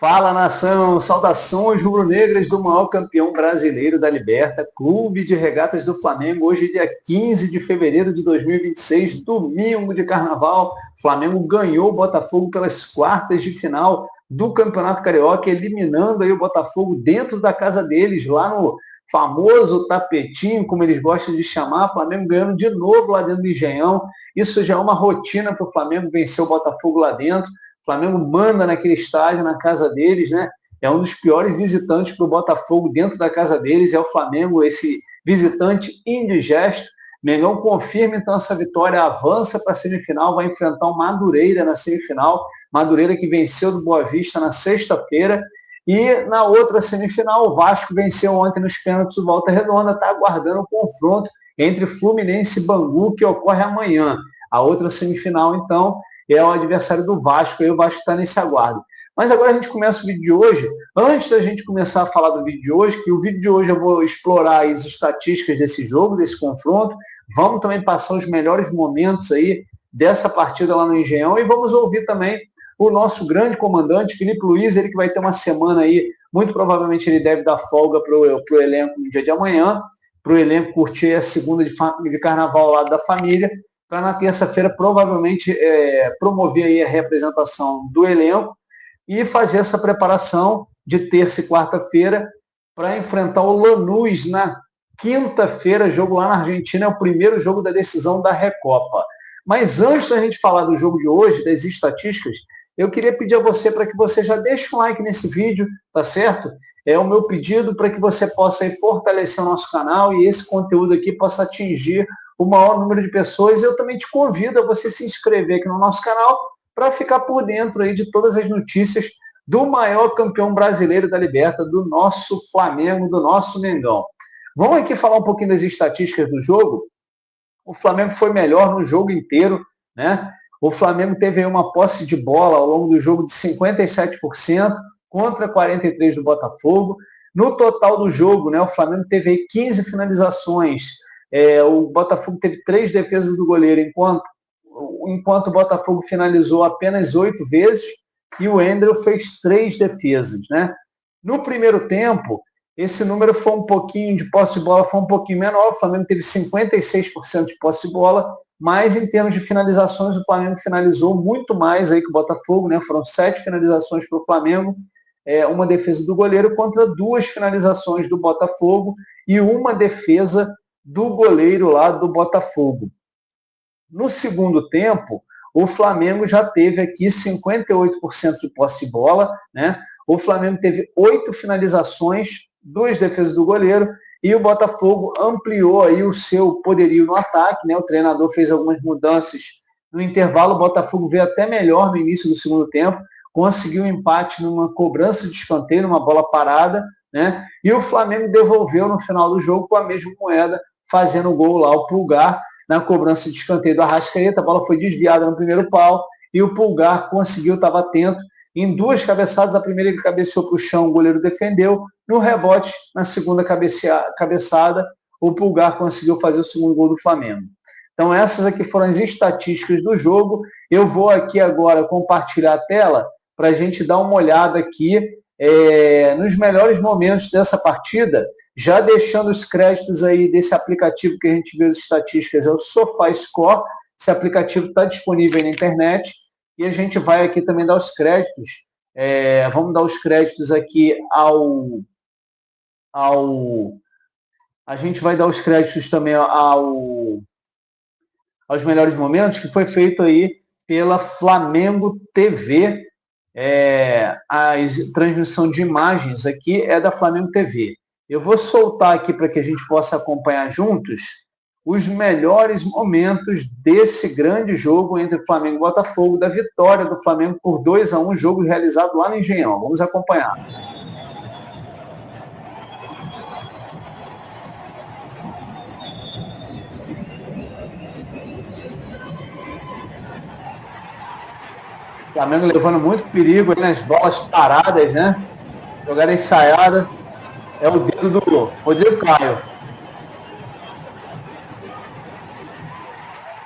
Fala, nação! Saudações rubro-negras do maior campeão brasileiro da Liberta, Clube de Regatas do Flamengo. Hoje, dia 15 de fevereiro de 2026, domingo de carnaval. O Flamengo ganhou o Botafogo pelas quartas de final do Campeonato Carioca, eliminando aí o Botafogo dentro da casa deles, lá no famoso tapetinho, como eles gostam de chamar. O Flamengo ganhando de novo lá dentro do Engenhão. Isso já é uma rotina para o Flamengo vencer o Botafogo lá dentro. O Flamengo manda naquele estádio, na casa deles, né? É um dos piores visitantes para o Botafogo dentro da casa deles, é o Flamengo, esse visitante indigesto. Mengão confirma, então, essa vitória, avança para a semifinal, vai enfrentar o Madureira na semifinal. Madureira que venceu do Boa Vista na sexta-feira. E na outra semifinal, o Vasco venceu ontem nos pênaltis do Volta Redonda, está aguardando o confronto entre Fluminense e Bangu, que ocorre amanhã. A outra semifinal, então, é o adversário do Vasco, e o Vasco está nesse aguardo. Mas agora a gente começa o vídeo de hoje. Antes da gente começar a falar do vídeo de hoje, que o vídeo de hoje eu vou explorar as estatísticas desse jogo, desse confronto, vamos também passar os melhores momentos aí dessa partida lá no Engenhão, e vamos ouvir também o nosso grande comandante, Felipe Luiz, ele que vai ter uma semana aí, muito provavelmente ele deve dar folga para o elenco no dia de amanhã, para o elenco curtir a segunda de carnaval lá da família, para na terça-feira provavelmente promover aí a representação do elenco e fazer essa preparação de terça e quarta-feira para enfrentar o Lanús na quinta-feira, jogo lá na Argentina, é o primeiro jogo da decisão da Recopa. Mas antes da gente falar do jogo de hoje, das estatísticas, eu queria pedir a você para que você já deixe um like nesse vídeo, tá certo? É o meu pedido para que você possa aí fortalecer o nosso canal e esse conteúdo aqui possa atingir o maior número de pessoas. Eu também te convido a você se inscrever aqui no nosso canal para ficar por dentro aí de todas as notícias do maior campeão brasileiro da Liberta, do nosso Flamengo, do nosso Mengão. Vamos aqui falar um pouquinho das estatísticas do jogo. O Flamengo foi melhor no jogo inteiro, né? O Flamengo teve aí uma posse de bola ao longo do jogo de 57% contra 43% do Botafogo. No total do jogo, né, o Flamengo teve aí 15 finalizações. O Botafogo teve 3 defesas do goleiro, enquanto o Botafogo finalizou apenas 8 vezes e o Endel fez 3 defesas, né? No primeiro tempo, esse número foi um pouquinho de posse de bola, foi um pouquinho menor. O Flamengo teve 56% de posse de bola, mas em termos de finalizações, o Flamengo finalizou muito mais aí que o Botafogo, né? Foram 7 finalizações para o Flamengo, uma defesa do goleiro contra 2 finalizações do Botafogo e uma defesa do goleiro lá do Botafogo. No segundo tempo, o Flamengo já teve aqui 58% de posse de bola, né? O Flamengo teve 8 finalizações, 2 defesas do goleiro, e o Botafogo ampliou aí o seu poderio no ataque, né? O treinador fez algumas mudanças no intervalo, o Botafogo veio até melhor no início do segundo tempo, conseguiu um empate numa cobrança de escanteio, numa bola parada, né? E o Flamengo devolveu no final do jogo com a mesma moeda, fazendo o gol lá, o Pulgar, na cobrança de escanteio do Arrascaeta. A bola foi desviada no primeiro pau e o Pulgar conseguiu, estava atento, em 2 cabeçadas. A primeira ele cabeceou para o chão, o goleiro defendeu. No rebote, na segunda cabeçada, o Pulgar conseguiu fazer o segundo gol do Flamengo. Então essas aqui foram as estatísticas do jogo. Eu vou aqui agora compartilhar a tela para a gente dar uma olhada aqui nos melhores momentos dessa partida, já deixando os créditos aí desse aplicativo que a gente vê as estatísticas, é o SofaScore. Esse aplicativo está disponível aí na internet e a gente vai aqui também dar os créditos. Vamos dar os créditos aqui a gente vai dar os créditos também aos melhores momentos, que foi feito aí pela Flamengo TV. A transmissão de imagens aqui é da Flamengo TV. Eu vou soltar aqui para que a gente possa acompanhar juntos os melhores momentos desse grande jogo entre Flamengo e Botafogo, da vitória do Flamengo por 2-1, jogo realizado lá no Engenhão. Vamos acompanhar. O Flamengo levando muito perigo aí nas bolas paradas, né? Jogada ensaiada. É o dedo do Rodrigo Caio.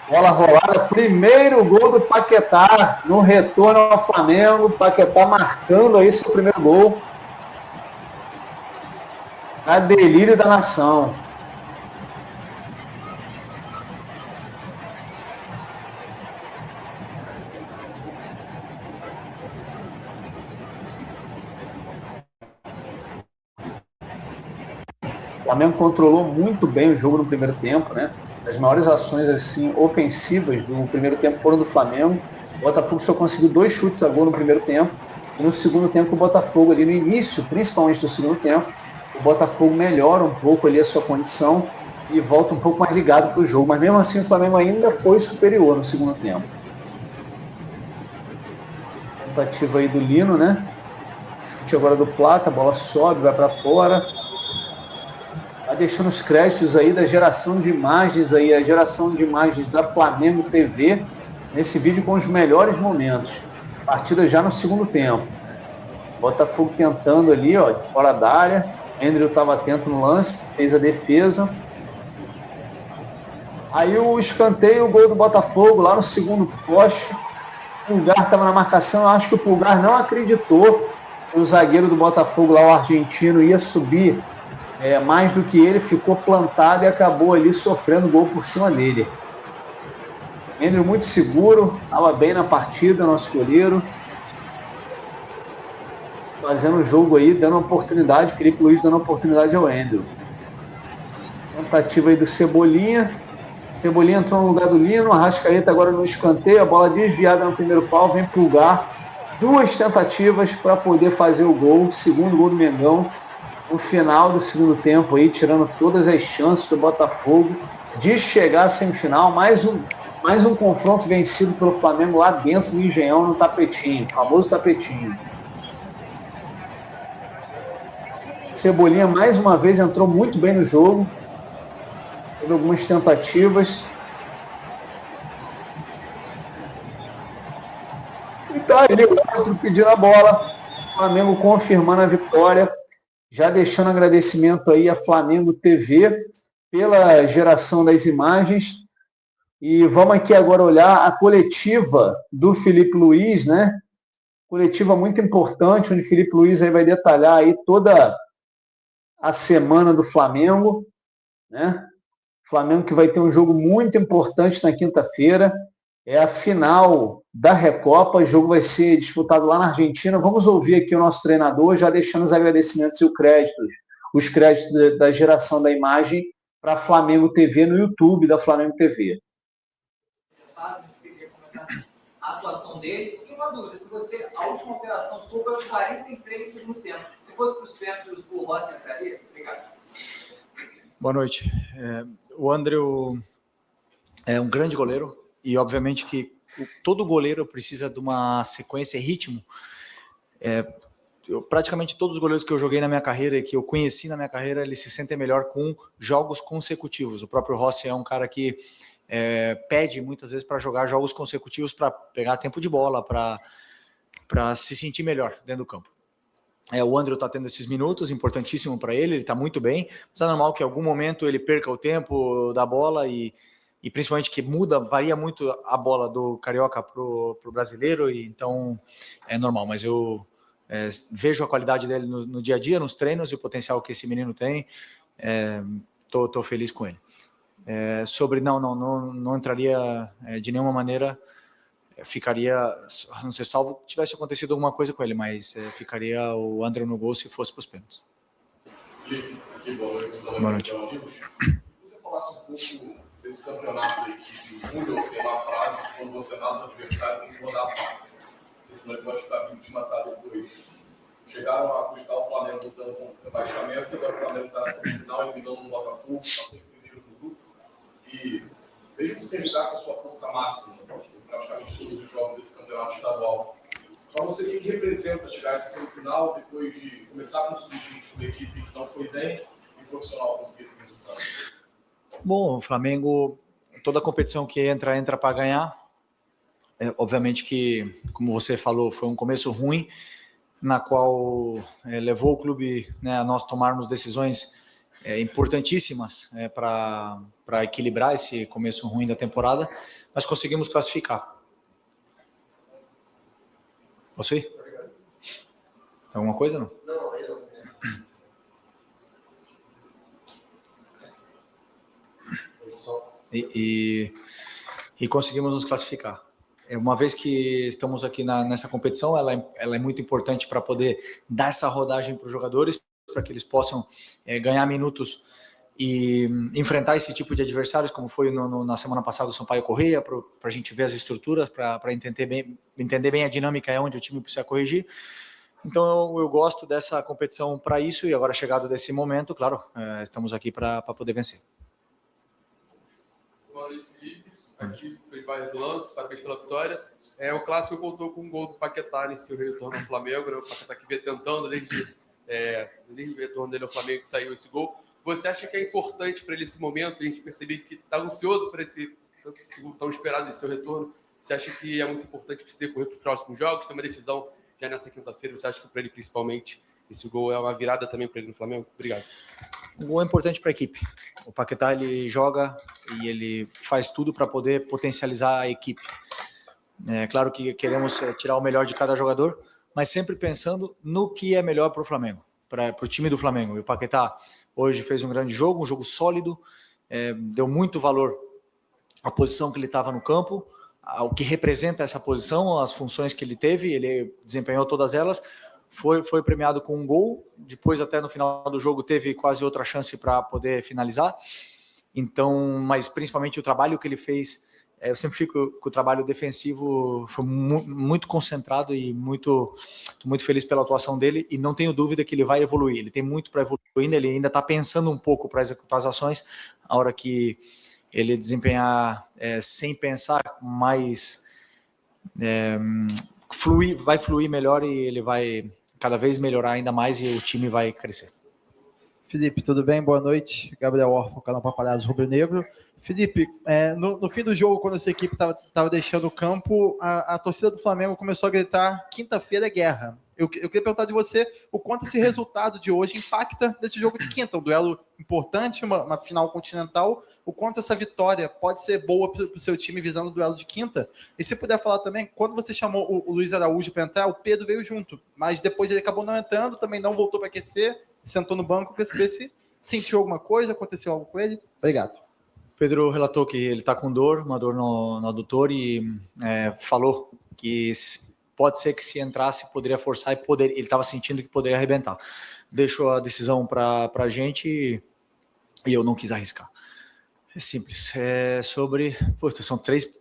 Bola rolada, primeiro gol do Paquetá no retorno ao Flamengo. Paquetá marcando aí seu primeiro gol. A delírio da nação. O Flamengo controlou muito bem o jogo no primeiro tempo, né? As maiores ações assim ofensivas do primeiro tempo foram do Flamengo. O Botafogo só conseguiu 2 chutes a gol no primeiro tempo. E no segundo tempo, o Botafogo ali no início, principalmente do segundo tempo, o Botafogo melhora um pouco ali a sua condição e volta um pouco mais ligado para o jogo. Mas mesmo assim, o Flamengo ainda foi superior no segundo tempo. Tentativa aí do Lino, né? Chute agora do Plata, a bola sobe, vai para fora. Tá deixando os créditos aí da geração de imagens aí, a geração de imagens da Flamengo TV, nesse vídeo com os melhores momentos. Partida já no segundo tempo. Botafogo tentando ali, ó, fora da área. Andrew estava atento no lance, fez a defesa. Aí o escanteio, o gol do Botafogo lá no segundo poste. O Pulgar estava na marcação, eu acho que o Pulgar não acreditou que o zagueiro do Botafogo lá, o argentino, ia subir mais do que ele, ficou plantado e acabou ali sofrendo gol por cima dele. Andrew muito seguro, estava bem na partida, nosso goleiro. Fazendo o jogo aí, dando oportunidade, Felipe Luiz dando oportunidade ao Andrew. Tentativa aí do Cebolinha. Cebolinha entrou no lugar do Lino, Arrascaeta agora no escanteio, a bola desviada no primeiro pau, vem Pulgar. 2 tentativas para poder fazer o gol, segundo gol do Mengão. No final do segundo tempo aí, tirando todas as chances do Botafogo de chegar à semifinal, mais um confronto vencido pelo Flamengo lá dentro do Engenhão, no tapetinho, famoso tapetinho. Cebolinha mais uma vez entrou muito bem no jogo, teve algumas tentativas. E tá aí o outro pedindo a bola, o Flamengo confirmando a vitória. Já deixando agradecimento aí a Flamengo TV pela geração das imagens. E vamos aqui agora olhar a coletiva do Felipe Luiz, né? Coletiva muito importante, onde o Felipe Luiz aí vai detalhar aí toda a semana do Flamengo, né? Flamengo que vai ter um jogo muito importante na quinta-feira. É a final da Recopa, o jogo vai ser disputado lá na Argentina. Vamos ouvir aqui o nosso treinador, já deixando os agradecimentos e os créditos da geração da imagem para a Flamengo TV no YouTube da Flamengo TV. Você queria comentar a atuação dele. E uma dúvida, se você, a última alteração sua foi aos 43 do segundo tempo. Se fosse para os pênaltis, o Rossi entraria? Obrigado. Boa noite. O Andrew é um grande goleiro e, obviamente, que todo goleiro precisa de uma sequência e ritmo. Praticamente todos os goleiros que eu joguei na minha carreira e que eu conheci na minha carreira, eles se sentem melhor com jogos consecutivos. O próprio Rossi é um cara que pede muitas vezes para jogar jogos consecutivos, para pegar tempo de bola, para se sentir melhor dentro do campo. O Andrew está tendo esses minutos, importantíssimo para ele está muito bem, mas é normal que em algum momento ele perca o tempo da bola e principalmente que varia muito a bola do carioca pro brasileiro, e então é normal, mas eu vejo a qualidade dele no dia a dia, nos treinos, e o potencial que esse menino tem. Tô feliz com ele. Não entraria de nenhuma maneira, ficaria, não sei, salvo tivesse acontecido alguma coisa com ele, mas ficaria o André no gol se fosse para os pênaltis. Felipe, aqui, boa noite. Boa noite. Você falasse um pouco desse campeonato da equipe de Júnior, tem uma frase que quando você mata o adversário tem que rodar a faca, porque senão ele pode ficar vivo de matar depois. Chegaram a acreditar o Flamengo lutando com o rebaixamento, agora o Flamengo está na semifinal, eliminando o Botafogo, passou em primeiro do grupo, e mesmo sem jogar com a sua força máxima, praticamente todos os jogos desse campeonato estadual, para você, o que representa chegar a essa semifinal depois de começar com um sub-20 com uma equipe que não foi bem e profissional conseguir esse resultado? Bom, o Flamengo, toda competição que entra para ganhar. Obviamente que, como você falou, foi um começo ruim, na qual levou o clube, né, a nós tomarmos decisões importantíssimas para equilibrar esse começo ruim da temporada, mas conseguimos classificar. Posso ir? Tem alguma coisa, não? Não, aí não. E conseguimos nos classificar. Uma vez que estamos aqui nessa competição, ela é muito importante para poder dar essa rodagem para os jogadores, para que eles possam ganhar minutos e enfrentar esse tipo de adversários, como foi na semana passada o Sampaio Corrêa, para a gente ver as estruturas, para entender bem a dinâmica, onde o time precisa corrigir. Então eu gosto dessa competição para isso, e agora chegado desse momento, claro, estamos aqui para poder vencer. Boa noite, Felipe. Aqui pelo bairro do Lance, parabéns pela vitória. O clássico contou com um gol do Paquetá em seu retorno ao Flamengo, né? O Paquetá que vinha tentando desde o retorno dele ao Flamengo, que saiu esse gol. Você acha que é importante para ele esse momento? A gente percebe que está ansioso para esse tão esperado de seu retorno. Você acha que é muito importante que se decorrer para os próximos jogos? Tem uma decisão já nessa quinta-feira. Você acha que para ele, principalmente, esse gol é uma virada também para ele no Flamengo? Obrigado. O gol é importante para a equipe. O Paquetá, ele joga e ele faz tudo para poder potencializar a equipe. É claro que queremos tirar o melhor de cada jogador, mas sempre pensando no que é melhor para o Flamengo, para o time do Flamengo. E o Paquetá hoje fez um grande jogo, um jogo sólido, deu muito valor à posição que ele estava no campo, ao que representa essa posição, as funções que ele teve, ele desempenhou todas elas. Foi premiado com um gol, depois até no final do jogo teve quase outra chance para poder finalizar. Então, mas principalmente o trabalho que ele fez, eu sempre fico com o trabalho defensivo, foi muito concentrado e muito feliz pela atuação dele, e não tenho dúvida que ele vai evoluir. Ele tem muito para evoluir ainda, ele ainda está pensando um pouco para executar as ações. A hora que ele desempenhar sem pensar, mais vai fluir melhor, e ele vai cada vez melhorar ainda mais, e o time vai crescer. Felipe, tudo bem? Boa noite. Gabriel Orfo, canal Paparazzo Rubro Negro. Felipe, no fim do jogo, quando essa equipe estava deixando o campo, a torcida do Flamengo começou a gritar: quinta-feira é guerra. Eu queria perguntar de você o quanto esse resultado de hoje impacta nesse jogo de quinta, um duelo importante, uma final continental, o quanto essa vitória pode ser boa para o seu time visando o duelo de quinta. E se puder falar também, quando você chamou o Luiz Araújo para entrar, o Pedro veio junto, mas depois ele acabou não entrando, também não voltou para aquecer, sentou no banco. Queria saber se sentiu alguma coisa, aconteceu algo com ele. Obrigado. Pedro relatou que ele está com uma dor no adutor, e falou que pode ser que se entrasse poderia forçar, e ele estava sentindo que poderia arrebentar. Deixou a decisão para a gente e eu não quis arriscar. É simples. São três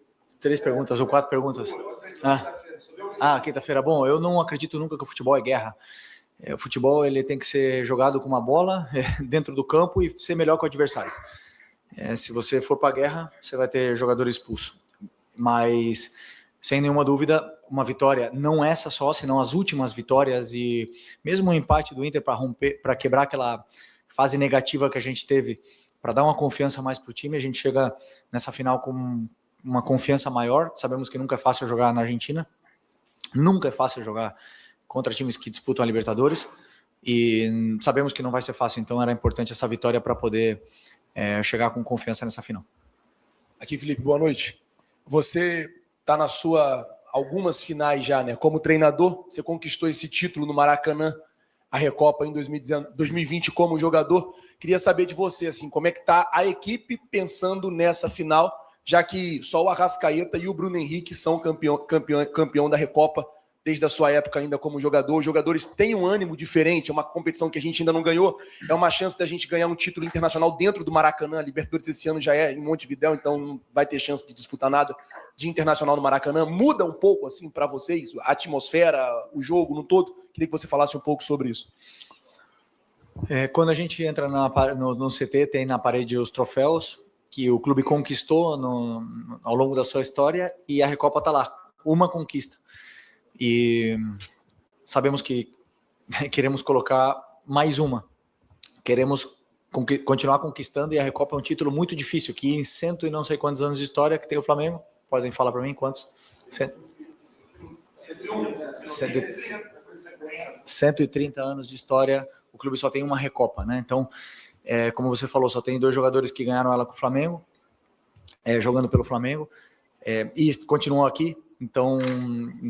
perguntas ou 4 perguntas. Quinta-feira. Bom, eu não acredito nunca que o futebol é guerra. O futebol ele tem que ser jogado com uma bola dentro do campo e ser melhor que o adversário. Se você for para a guerra, você vai ter jogador expulso. Mas, sem nenhuma dúvida, uma vitória, não essa só, senão as últimas vitórias, e mesmo o empate do Inter para quebrar aquela fase negativa que a gente teve, para dar uma confiança mais para o time, a gente chega nessa final com uma confiança maior. Sabemos que nunca é fácil jogar na Argentina, nunca é fácil jogar contra times que disputam a Libertadores, e sabemos que não vai ser fácil, então era importante essa vitória para poder chegar com confiança nessa final. Aqui, Felipe, boa noite. Você está na sua algumas finais já, né? Como treinador, você conquistou esse título no Maracanã, a Recopa em 2020 como jogador. Queria saber de você, assim, como é que está a equipe pensando nessa final, já que só o Arrascaeta e o Bruno Henrique são campeão da Recopa desde a sua época ainda como jogador. Os jogadores têm um ânimo diferente, é uma competição que a gente ainda não ganhou, é uma chance da gente ganhar um título internacional dentro do Maracanã. A Libertadores esse ano já é em Montevidéu, então não vai ter chance de disputar nada de internacional no Maracanã. Muda um pouco, assim, para vocês, a atmosfera, o jogo no todo? Queria que você falasse um pouco sobre isso. Quando a gente entra no CT, tem na parede os troféus que o clube conquistou ao longo da sua história, e a Recopa está lá, uma conquista. E sabemos que queremos colocar mais uma. Queremos continuar conquistando, e a Recopa é um título muito difícil, que em 100 e não sei quantos anos de história que tem o Flamengo. Podem falar para mim quantos? 130 anos de história, o clube só tem uma Recopa, né? Então Como você falou, só tem 2 jogadores que ganharam ela com o Flamengo, jogando pelo Flamengo, e continuam aqui. Então,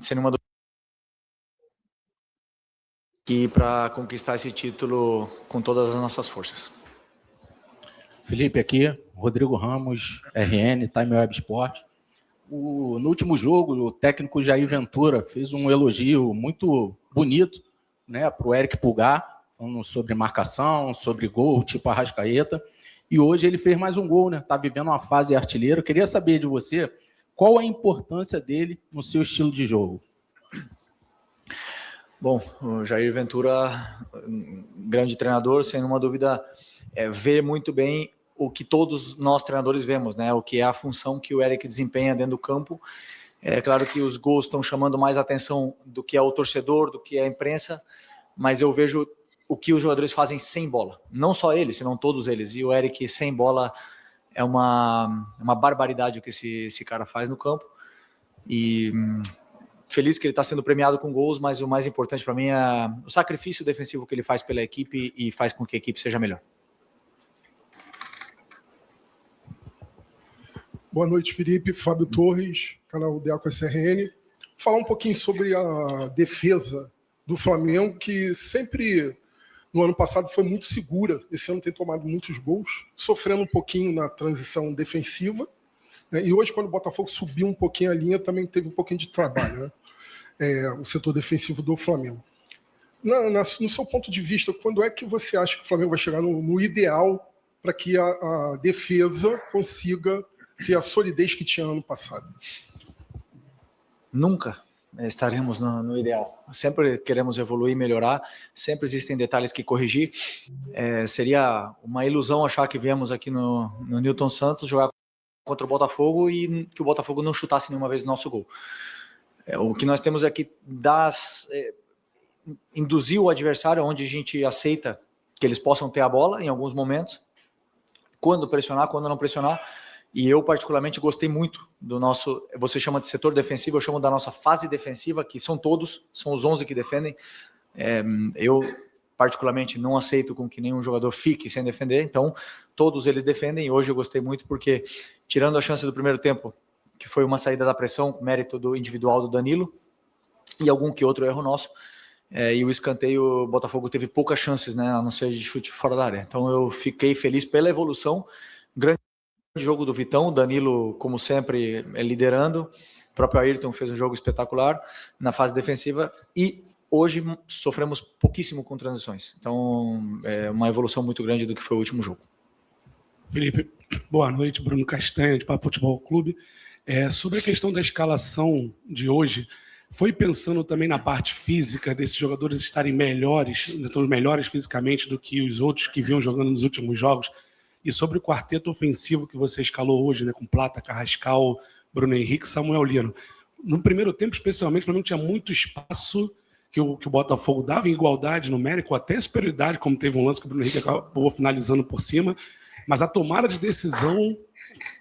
sem nenhuma dúvida, que para conquistar esse título com todas as nossas forças. Felipe aqui, Rodrigo Ramos, RN, Time Web Sport. No último jogo, o técnico Jair Ventura fez um elogio muito bonito, né, para o Eric Pulgar, falando sobre marcação, sobre gol, tipo Arrascaeta. E hoje ele fez mais um gol, né? Está vivendo uma fase artilheiro. Eu queria saber de você qual a importância dele no seu estilo de jogo. Bom, o Jair Ventura, um grande treinador, sem nenhuma dúvida, vê muito bem o que todos nós treinadores vemos, né? O que é a função que o Eric desempenha dentro do campo. É claro que os gols estão chamando mais atenção do que é o torcedor, do que é a imprensa, mas eu vejo o que os jogadores fazem sem bola. Não só eles, senão todos eles. E o Eric sem bola é uma barbaridade o que esse cara faz no campo. E feliz que ele está sendo premiado com gols, mas o mais importante para mim é o sacrifício defensivo que ele faz pela equipe e faz com que a equipe seja melhor. Boa noite, Felipe. Fábio Torres, canal Deco SRN. Falar um pouquinho sobre a defesa do Flamengo, que sempre, no ano passado, foi muito segura. Esse ano tem tomado muitos gols, sofrendo um pouquinho na transição defensiva. E hoje, quando o Botafogo subiu um pouquinho a linha, também teve um pouquinho de trabalho, né? O setor defensivo do Flamengo. No seu ponto de vista, quando é que você acha que o Flamengo vai chegar no ideal para que a defesa consiga ter a solidez que tinha ano passado? Nunca estaremos no ideal. Sempre queremos evoluir e melhorar, sempre existem detalhes que corrigir. Seria uma ilusão achar que viemos aqui no Newton Santos jogar contra o Botafogo e que o Botafogo não chutasse nenhuma vez o nosso gol. O que nós temos é que induzir o adversário onde a gente aceita que eles possam ter a bola em alguns momentos, quando pressionar, quando não pressionar. E eu particularmente gostei muito do nosso, você chama de setor defensivo, eu chamo da nossa fase defensiva, que são todos, são os 11 que defendem. Eu particularmente não aceito com que nenhum jogador fique sem defender, então todos eles defendem. E hoje eu gostei muito porque, tirando a chance do primeiro tempo, que foi uma saída da pressão, mérito do individual do Danilo, e algum que outro erro nosso, e o escanteio, o Botafogo teve poucas chances, né, a não ser de chute fora da área. Então eu fiquei feliz pela evolução, grande jogo do Vitão, o Danilo, como sempre, liderando, o próprio Ayrton fez um jogo espetacular na fase defensiva, e hoje sofremos pouquíssimo com transições. Então é uma evolução muito grande do que foi o último jogo. Felipe, boa noite. Bruno Castanha, de Papo Futebol Clube. Sobre a questão da escalação de hoje, foi pensando também na parte física desses jogadores estarem melhores fisicamente do que os outros que vinham jogando nos últimos jogos? E sobre o quarteto ofensivo que você escalou hoje, né, com Plata, Carrascal, Bruno Henrique, Samuel Lino. No primeiro tempo, especialmente, o Flamengo tinha muito espaço que o Botafogo dava em igualdade numérica, ou até superioridade, como teve um lance que o Bruno Henrique acabou finalizando por cima. Mas a tomada de decisão,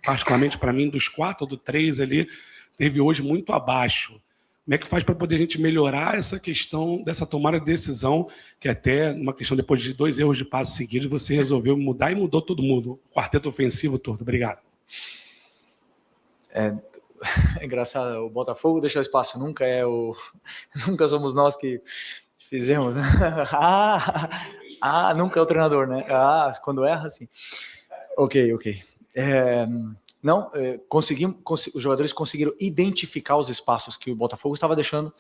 particularmente para mim, dos 4 ou do 3 ali, teve hoje muito abaixo. Como é que faz para poder a gente melhorar essa questão dessa tomada de decisão, que até uma questão depois de 2 erros de passe seguidos, você resolveu mudar e mudou todo mundo, o quarteto ofensivo todo. Obrigado. É engraçado, o Botafogo deixa o espaço, nunca somos nós que fizemos, né? Nunca é o treinador, né? Quando erra, sim. Ok. Os jogadores conseguiram identificar os espaços que o Botafogo estava deixando,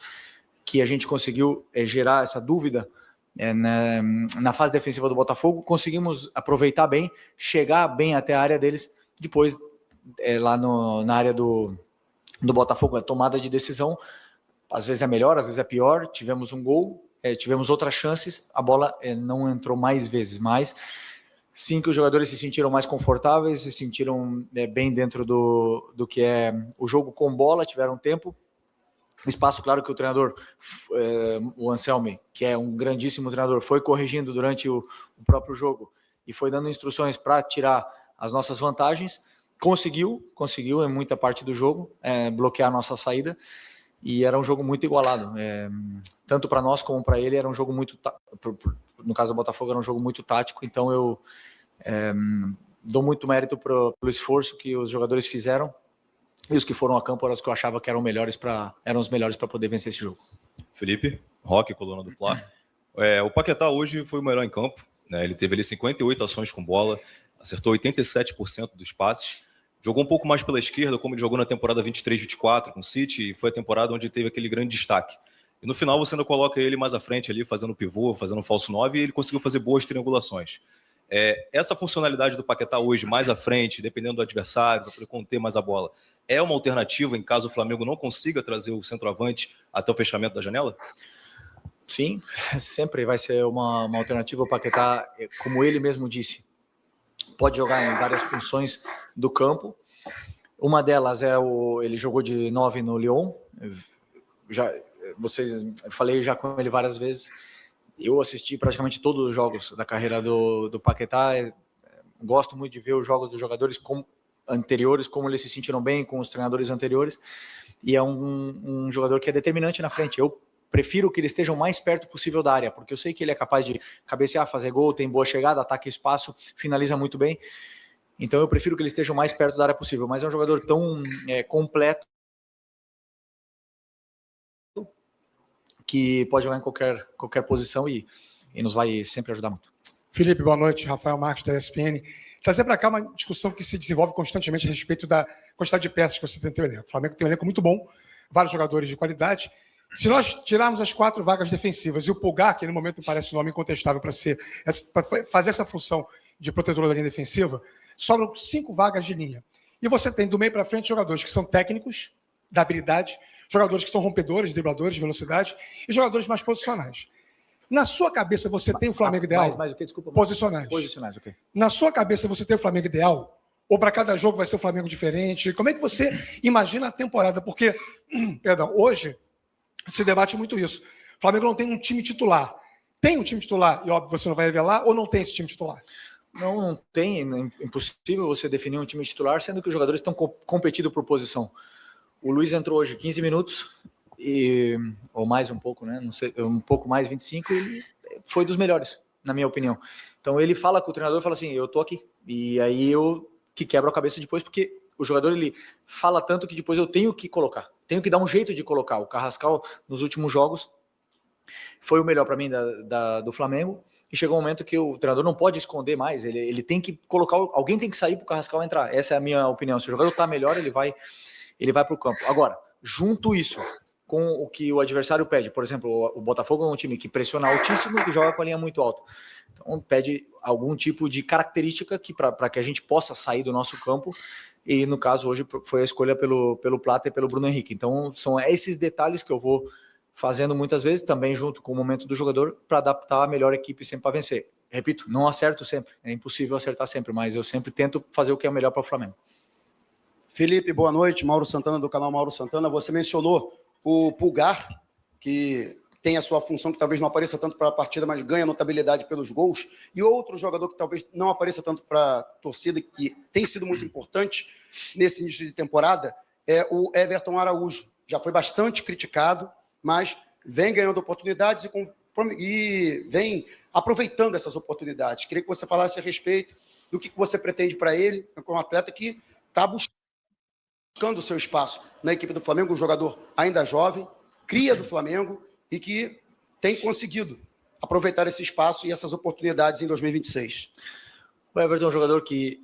que a gente conseguiu gerar essa dúvida na fase defensiva do Botafogo, conseguimos aproveitar bem, chegar bem até a área deles, depois lá na área do Botafogo, a tomada de decisão, às vezes é melhor, às vezes é pior, tivemos um gol, tivemos outras chances, a bola não entrou mais vezes, mas sim que os jogadores se sentiram mais confortáveis, se sentiram bem dentro do que é o jogo com bola, tiveram tempo, espaço, claro que o treinador, o Anselmi, que é um grandíssimo treinador, foi corrigindo durante o próprio jogo e foi dando instruções para tirar as nossas vantagens, conseguiu em muita parte do jogo bloquear a nossa saída, e era um jogo muito igualado, tanto para nós como para ele. Era um jogo muito, no caso do Botafogo, era um jogo muito tático. Então eu Dou muito mérito pelo esforço que os jogadores fizeram, e os que foram a campo eram os que eu achava que eram os melhores para poder vencer esse jogo. Felipe, Roque, coluna do Fla. O Paquetá hoje foi o melhor em campo, né? Ele teve ali 58 ações com bola, acertou 87% dos passes, jogou um pouco mais pela esquerda, como ele jogou na temporada 23-24 com o City, e foi a temporada onde teve aquele grande destaque. E no final você ainda coloca ele mais à frente ali, fazendo pivô, fazendo falso 9, e ele conseguiu fazer boas triangulações. Essa funcionalidade do Paquetá hoje, mais à frente, dependendo do adversário, para poder conter mais a bola, é uma alternativa em caso o Flamengo não consiga trazer o centroavante até o fechamento da janela? Sim, sempre vai ser uma alternativa. O Paquetá, como ele mesmo disse, pode jogar em várias funções do campo. Uma delas ele jogou de 9 no Lyon. Falei já com ele várias vezes. Eu assisti praticamente todos os jogos da carreira do Paquetá. Gosto muito de ver os jogos dos jogadores anteriores, como eles se sentiram bem com os treinadores anteriores. E é um jogador que é determinante na frente. Eu prefiro que eles estejam o mais perto possível da área, porque eu sei que ele é capaz de cabecear, fazer gol, tem boa chegada, ataca espaço, finaliza muito bem. Então eu prefiro que ele esteja o mais perto da área possível. Mas é um jogador tão completo que pode jogar em qualquer posição e nos vai sempre ajudar muito. Felipe, boa noite. Rafael Marques, da ESPN. Trazer para cá uma discussão que se desenvolve constantemente a respeito da quantidade de peças que você tem no seu elenco. O Flamengo tem um elenco muito bom, vários jogadores de qualidade. Se nós tirarmos as 4 vagas defensivas e o Pulgar, que no momento parece um nome incontestável para fazer essa função de protetor da linha defensiva, sobram 5 vagas de linha. E você tem do meio para frente jogadores que são técnicos, da habilidade, jogadores que são rompedores, dribladores de velocidade e jogadores mais posicionais. Na sua cabeça você tem o Flamengo ideal? Mais o quê? Desculpa. Posicionais. Posicionais, ok. Na sua cabeça você tem o Flamengo ideal? Ou para cada jogo vai ser o Flamengo diferente? Como é que você imagina a temporada? Porque, hoje se debate muito isso. O Flamengo não tem um time titular. Tem um time titular, e óbvio você não vai revelar, ou não tem esse time titular? Não tem, é impossível você definir um time titular, sendo que os jogadores estão competindo por posição. O Luiz entrou hoje 15 minutos, ou mais um pouco, né? Não sei, um pouco mais, 25, e ele foi dos melhores, na minha opinião. Então ele fala com o treinador, fala assim, eu tô aqui. E aí eu que quebro a cabeça depois, porque o jogador ele fala tanto que depois eu tenho que colocar, tenho que dar um jeito de colocar. O Carrascal, nos últimos jogos, foi o melhor para mim do Flamengo, e chegou um momento que o treinador não pode esconder mais, ele tem que colocar, alguém tem que sair para o Carrascal entrar. Essa é a minha opinião. Se o jogador está melhor, ele vai para o campo. Agora, junto isso com o que o adversário pede, por exemplo, o Botafogo é um time que pressiona altíssimo e que joga com a linha muito alta. Então, pede algum tipo de característica para que a gente possa sair do nosso campo, e no caso hoje foi a escolha pelo Plata e pelo Bruno Henrique. Então, são esses detalhes que eu vou fazendo muitas vezes, também junto com o momento do jogador, para adaptar a melhor equipe sempre para vencer. Repito, não acerto sempre, é impossível acertar sempre, mas eu sempre tento fazer o que é melhor para o Flamengo. Felipe, boa noite. Mauro Santana, do canal Mauro Santana. Você mencionou o Pulgar, que tem a sua função, que talvez não apareça tanto para a partida, mas ganha notabilidade pelos gols. E outro jogador que talvez não apareça tanto para a torcida, que tem sido muito importante nesse início de temporada, é o Everton Araújo. Já foi bastante criticado, mas vem ganhando oportunidades e vem aproveitando essas oportunidades. Queria que você falasse a respeito do que você pretende para ele, como um atleta que está buscando o seu espaço na equipe do Flamengo, um jogador ainda jovem, cria do Flamengo e que tem conseguido aproveitar esse espaço e essas oportunidades em 2026. O Everton é um jogador que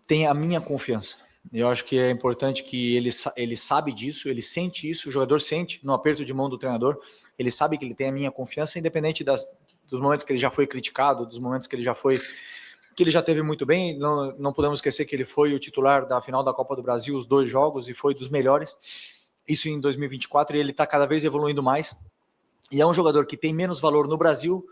tem a minha confiança. Eu acho que é importante que ele sabe disso, ele sente isso, o jogador sente no aperto de mão do treinador, ele sabe que ele tem a minha confiança, independente dos momentos que ele já foi criticado, dos momentos que ele já teve muito bem. Não podemos esquecer que ele foi o titular da final da Copa do Brasil, os 2 jogos, e foi dos melhores, isso em 2024, e ele está cada vez evoluindo mais, e é um jogador que tem menos valor no Brasil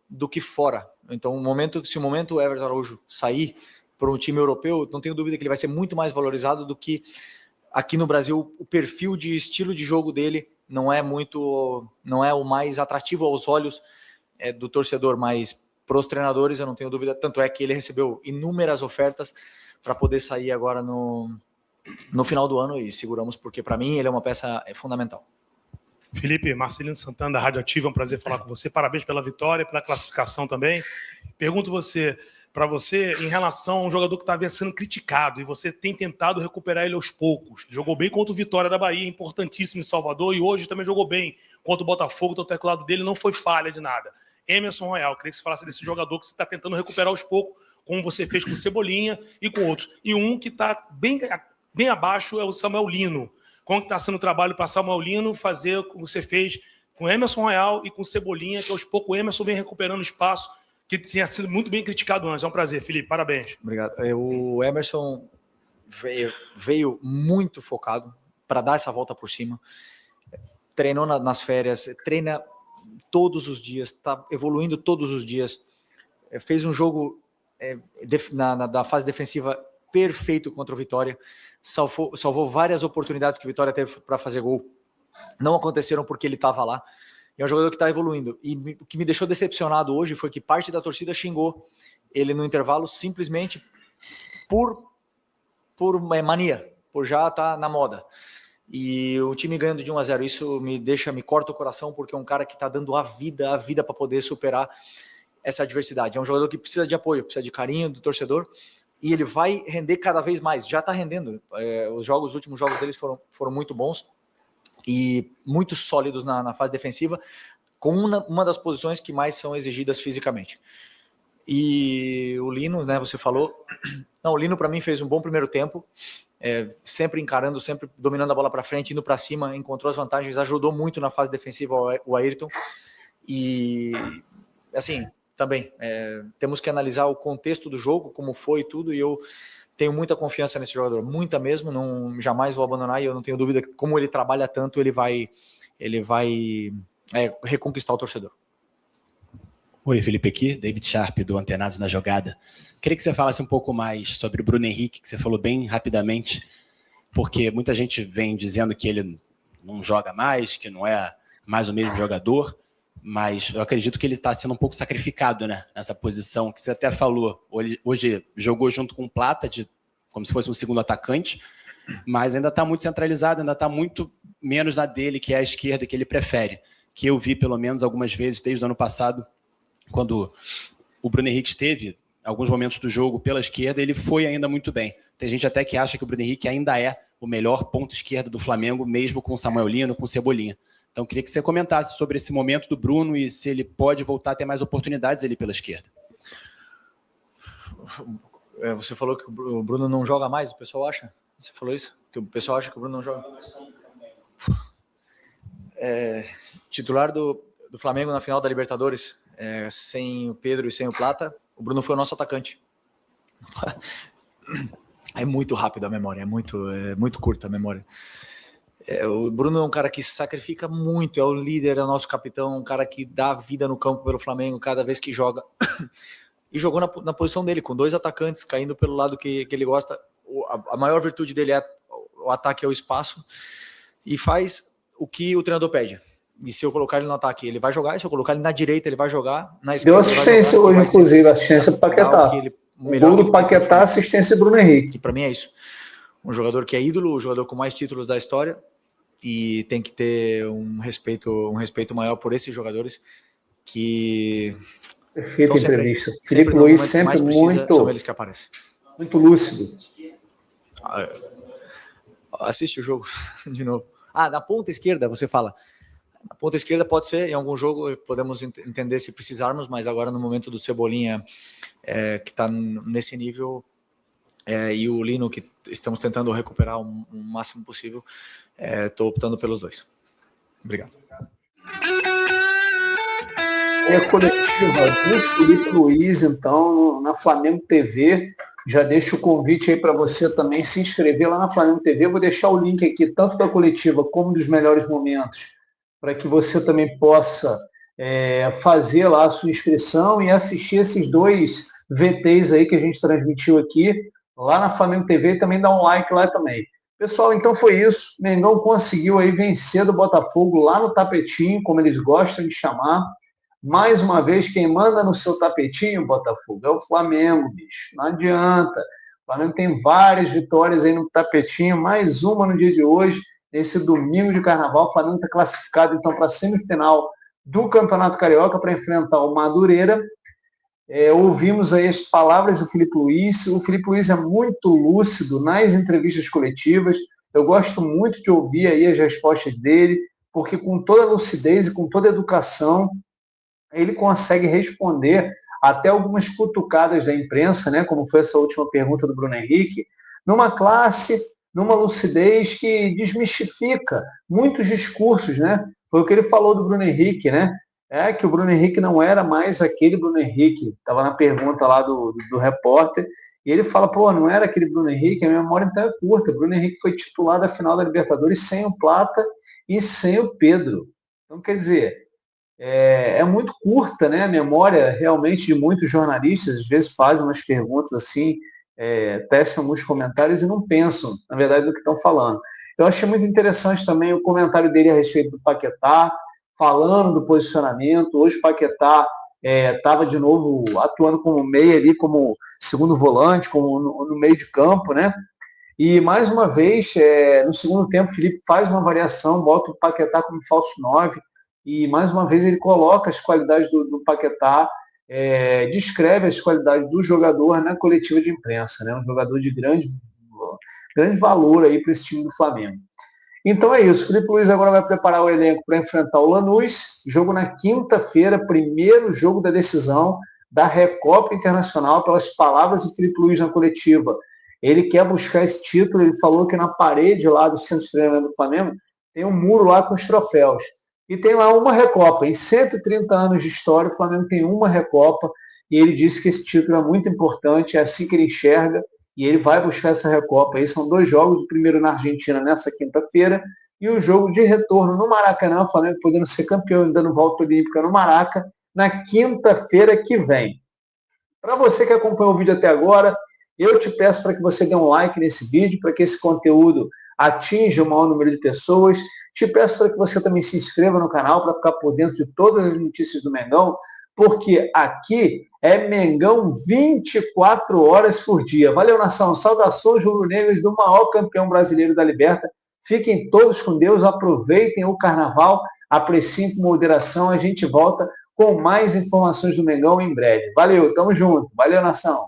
do que fora. Então, se o momento o Everton Araújo sair para um time europeu, não tenho dúvida que ele vai ser muito mais valorizado do que aqui no Brasil. O perfil de estilo de jogo dele não é o mais atrativo aos olhos do torcedor, mas para os treinadores eu não tenho dúvida, tanto é que ele recebeu inúmeras ofertas para poder sair agora no final do ano, e seguramos, porque para mim ele é uma peça fundamental. Felipe, Marcelino Santana, da Rádio Ativa, é um prazer falar com você. Parabéns pela vitória, pela classificação também. Pergunto você, para você em relação a um jogador que estava sendo criticado e você tem tentado recuperar ele aos poucos. Jogou bem contra o Vitória da Bahia, importantíssimo em Salvador, e hoje também jogou bem contra o Botafogo, o teclado dele não foi falha de nada. Emerson Royal, queria que você falasse desse jogador que você está tentando recuperar aos poucos, como você fez com o Cebolinha e com outros. E um que está bem abaixo é o Samuel Lino. Como está sendo o trabalho para Samuel Lino fazer o que você fez com o Emerson Royal e com o Cebolinha, que aos poucos o Emerson vem recuperando espaço, que tinha sido muito bem criticado antes. É um prazer, Felipe, parabéns. Obrigado. O Emerson veio muito focado para dar essa volta por cima. Treinou nas férias, treina todos os dias, está evoluindo todos os dias. Fez um jogo da fase defensiva perfeito contra o Vitória. Salvou várias oportunidades que o Vitória teve para fazer gol. Não aconteceram porque ele estava lá. É um jogador que está evoluindo. E o que me deixou decepcionado hoje foi que parte da torcida xingou ele no intervalo simplesmente por mania, por já estar na moda. E o time ganhando de 1-0, isso me corta o coração, porque é um cara que está dando a vida para poder superar essa adversidade. É um jogador que precisa de apoio, precisa de carinho do torcedor, e ele vai render cada vez mais. Já está rendendo. Os últimos jogos deles foram muito bons e muito sólidos na fase defensiva, com uma das posições que mais são exigidas fisicamente. E o Lino, né, você falou... Não, o Lino para mim fez um bom primeiro tempo, sempre encarando, sempre dominando a bola para frente, indo para cima, encontrou as vantagens, ajudou muito na fase defensiva o Ayrton. E, assim, também, temos que analisar o contexto do jogo, como foi tudo, e eu tenho muita confiança nesse jogador, muita mesmo, jamais vou abandonar, e eu não tenho dúvida que, como ele trabalha tanto, ele vai reconquistar o torcedor. Oi, Felipe aqui, David Sharp, do Antenados na Jogada. Queria que você falasse um pouco mais sobre o Bruno Henrique, que você falou bem rapidamente, porque muita gente vem dizendo que ele não joga mais, que não é mais o mesmo jogador, mas eu acredito que ele está sendo um pouco sacrificado, né, nessa posição, que você até falou. Hoje jogou junto com o Plata, como se fosse um segundo atacante, mas ainda está muito centralizado, ainda está muito menos na dele, que é a esquerda, que ele prefere, que eu vi pelo menos algumas vezes desde o ano passado, quando o Bruno Henrique esteve alguns momentos do jogo pela esquerda, ele foi ainda muito bem. Tem gente até que acha que o Bruno Henrique ainda é o melhor ponto esquerdo do Flamengo, mesmo com o Samuel Lino, com o Cebolinha. Então, queria que você comentasse sobre esse momento do Bruno e se ele pode voltar a ter mais oportunidades ali pela esquerda. Você falou que o Bruno não joga mais, o pessoal acha? Você falou isso? Que o pessoal acha que o Bruno não joga? Titular do Flamengo na final da Libertadores, sem o Pedro e sem o Plata, o Bruno foi o nosso atacante. É muito rápido a memória, é muito curta a memória. O Bruno é um cara que se sacrifica muito, é o líder, é o nosso capitão, um cara que dá vida no campo pelo Flamengo cada vez que joga. E jogou na posição dele, com dois atacantes, caindo pelo lado que ele gosta. A maior virtude dele é o ataque ao espaço, e faz o que o treinador pede. E se eu colocar ele no ataque, ele vai jogar. E se eu colocar ele na direita, ele vai jogar. Na esquerda, deu assistência hoje, inclusive, assistência para Paquetá. O gol do Paquetá, assistência do Bruno Henrique. E para mim é isso. Um jogador que é ídolo, um jogador com mais títulos da história, e tem que ter um respeito maior por esses jogadores que... Perfeita entrevista. Felipe Luiz sempre muito... São eles que aparecem. Muito lúcido. Assiste o jogo de novo. Na ponta esquerda, você fala... A ponta esquerda pode ser, em algum jogo, podemos entender se precisarmos, mas agora no momento do Cebolinha, que está nesse nível, e o Lino, que estamos tentando recuperar o máximo possível, estou optando pelos dois. Obrigado. A coletiva do Felipe Luiz, então, na Flamengo TV. Já deixo o convite aí para você também se inscrever lá na Flamengo TV. Vou deixar o link aqui, tanto da coletiva como dos melhores momentos, para que você também possa fazer lá a sua inscrição e assistir esses dois VTs aí que a gente transmitiu aqui, lá na Flamengo TV, e também dar um like lá também. Pessoal, então foi isso. Mengão conseguiu aí vencer do Botafogo lá no tapetinho, como eles gostam de chamar. Mais uma vez, quem manda no seu tapetinho, Botafogo, é o Flamengo, bicho. Não adianta. O Flamengo tem várias vitórias aí no tapetinho, mais uma no dia de hoje. Nesse domingo de carnaval, o Flamengo está classificado, então, para a semifinal do Campeonato Carioca, para enfrentar o Madureira. Ouvimos aí as palavras do Filipe Luiz. O Filipe Luiz é muito lúcido nas entrevistas coletivas. Eu gosto muito de ouvir aí as respostas dele, porque com toda a lucidez e com toda a educação, ele consegue responder até algumas cutucadas da imprensa, né, como foi essa última pergunta do Bruno Henrique, numa classe, numa lucidez que desmistifica muitos discursos, né? Foi o que ele falou do Bruno Henrique, né? Que o Bruno Henrique não era mais aquele Bruno Henrique, estava na pergunta lá do repórter, e ele fala, pô, não era aquele Bruno Henrique, a minha memória então é curta. O Bruno Henrique foi titular da final da Libertadores sem o Plata e sem o Pedro. Então, quer dizer, é muito curta, né, a memória realmente de muitos jornalistas, às vezes fazem umas perguntas assim, tecem alguns comentários e não pensam, na verdade, do que estão falando. Eu achei muito interessante também o comentário dele a respeito do Paquetá, falando do posicionamento. Hoje o Paquetá estava de novo atuando como meia ali, como segundo volante, como no meio de campo, né? E mais uma vez, no segundo tempo, o Felipe faz uma variação, bota o Paquetá como falso 9, e mais uma vez ele coloca as qualidades do Paquetá, descreve as qualidades do jogador na coletiva de imprensa, né? Um jogador de grande valor aí para esse time do Flamengo. Então é isso, o Filipe Luiz agora vai preparar o elenco para enfrentar o Lanús, jogo na quinta-feira, primeiro jogo da decisão da Recopa Internacional, pelas palavras do Filipe Luiz na coletiva. Ele quer buscar esse título, ele falou que na parede lá do centro de treinamento do Flamengo tem um muro lá com os troféus. E tem lá uma Recopa. Em 130 anos de história, o Flamengo tem uma Recopa, e ele disse que esse título é muito importante, é assim que ele enxerga, e ele vai buscar essa Recopa. Aí são 2 jogos, o primeiro na Argentina nessa quinta-feira, e o jogo de retorno no Maracanã, o Flamengo podendo ser campeão e dando volta olímpica no Maraca, na quinta-feira que vem. Para você que acompanhou o vídeo até agora, eu te peço para que você dê um like nesse vídeo, para que esse conteúdo atinja o maior número de pessoas. Te peço para que você também se inscreva no canal para ficar por dentro de todas as notícias do Mengão, porque aqui é Mengão 24 horas por dia. Valeu, nação. Saudações rubro-negras do maior campeão brasileiro da Liberta. Fiquem todos com Deus, aproveitem o carnaval, apreciem com moderação. A gente volta com mais informações do Mengão em breve. Valeu, tamo junto. Valeu, nação.